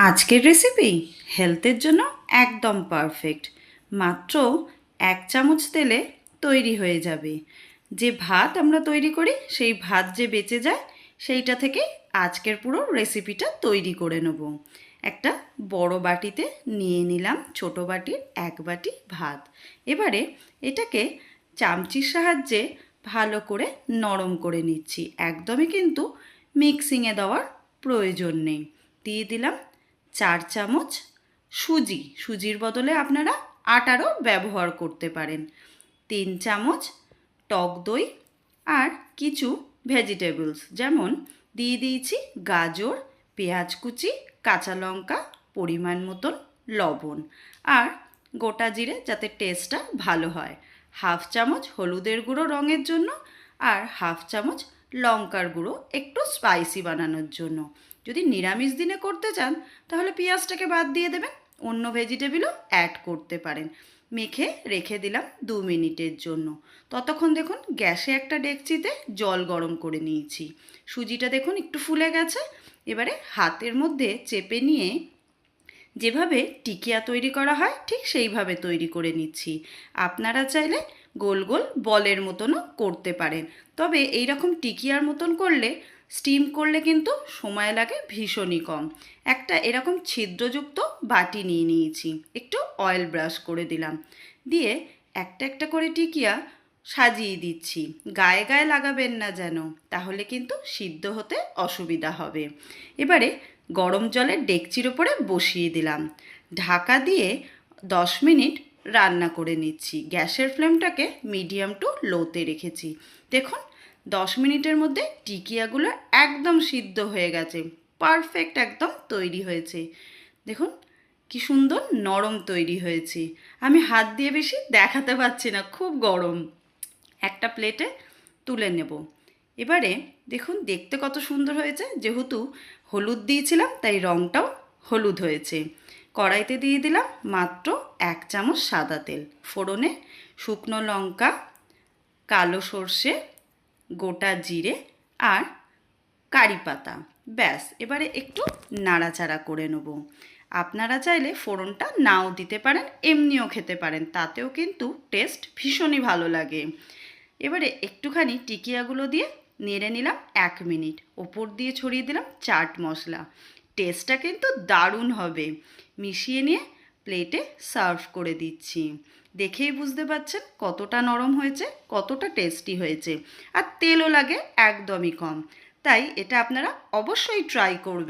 আজকের রেসিপি হেলথের জন্য একদম পারফেক্ট। মাত্র 1 চামচ তেলে তৈরি হয়ে যাবে। যে ভাত আমরা তৈরি করি সেই ভাত যে বেঁচে যায় সেইটা থেকে আজকের পুরো রেসিপিটা তৈরি করে নেব। একটা বড় বাটিতে নিয়ে নিলাম ছোট বাটির 1 বাটি ভাত। এবারে এটাকে চামচির সাহায্যে ভালো করে নরম করে নিচ্ছি। একদমই কিন্তু মিক্সিংয়ে দেওয়ার প্রয়োজন নেই। দিয়ে দিলাম 4 চামচ সুজির বদলে আপনারা আটারও ব্যবহার করতে পারেন। 3 চামচ টক দই আর কিছু ভেজিটেবলস যেমন দিয়ে দিয়েছি গাজর, পেঁয়াজ কুচি, কাঁচা লঙ্কা, পরিমাণ মতন লবণ আর গোটা জিরে যাতে টেস্টটা ভালো হয়। 1/2 চামচ হলুদের গুঁড়ো রঙের জন্য আর 1/2 চামচ লঙ্কার গুঁড়ো একটু স্পাইসি বানানোর জন্য। যদি নিরামিষ দিনে করতে চান তাহলে পেঁয়াজটাকে বাদ দিয়ে দেবেন, অন্য ভেজিটেবলও অ্যাড করতে পারেন। মেখে রেখে দিলাম 2 মিনিটের জন্য। ততক্ষণ দেখুন গ্যাসে একটা ডেকচিতে জল গরম করে নিয়েছি। সুজিটা দেখুন একটু ফুলে গেছে। এবারে হাতের মধ্যে চেপে নিয়ে যেভাবে টিকিয়া তৈরি করা হয় ঠিক সেইভাবে তৈরি করে নিচ্ছি। আপনারা চাইলে গোল গোল বলের মতনও করতে পারেন, তবে এই রকম টিকিয়ার মতন করলে স্টিম করলে কিন্তু সময় লাগে ভীষণই কম। একটা এরকম ছিদ্রযুক্ত বাটি নিয়ে নিয়েছি, একটু অয়েল ব্রাশ করে দিলাম, দিয়ে একটা একটা করে টিকিয়া সাজিয়ে দিচ্ছি। গায়ে গায়ে লাগাবেন না যেন, তাহলে কিন্তু সিদ্ধ হতে অসুবিধা হবে। এবারে গরম জলের ডেকচির ওপরে বসিয়ে দিলাম, ঢাকা দিয়ে 10 মিনিট রান্না করে নিচ্ছি। গ্যাসের ফ্লেমটাকে মিডিয়াম টু লোতে রেখেছি। দেখুন 10 মিনিটের মধ্যে টিকিয়াগুলো একদম সিদ্ধ হয়ে গেছে, পারফেক্ট একদম তৈরি হয়েছে। দেখুন কি সুন্দর নরম তৈরি হয়েছে। আমি হাত দিয়ে বেশি দেখাতে পারছি না, খুব গরম। একটা প্লেটে তুলে নেব। এবারে দেখুন দেখতে কত সুন্দর হয়েছে, যেহেতু হলুদ দিয়েছিলাম তাই রঙটাও হলুদ হয়েছে। কড়াইতে দিয়ে দিলাম মাত্র 1 চামচ সাদা তেল। ফোড়নে শুকনো লঙ্কা, কালো সর্ষে, গোটা জিরে আর কারি পাতা, ব্যাস। এবারে একটু নাড়াচাড়া করে নেব। আপনারা চাইলে ফোড়নটা নাও দিতে পারেন, এমনিও খেতে পারেন, তাতেও কিন্তু টেস্ট ভীষণই ভালো লাগে। এবারে একটুখানি টিকিয়াগুলো দিয়ে নেড়ে নিলাম 1 মিনিট। ওপর দিয়ে ছড়িয়ে দিলাম চাট মশলা। টেস্টটা কিন্তু দারুণ হবে। মিশিয়ে নিয়ে প্লেটে সার্ভ করে দিচ্ছি। দেখেই বুঝতে পারছেন কতটা নরম হয়েছে, কতটা টেস্টি হয়েছে, আর তেলও লাগে একদমই কম। তাই এটা আপনারা অবশ্যই ট্রাই করবেন।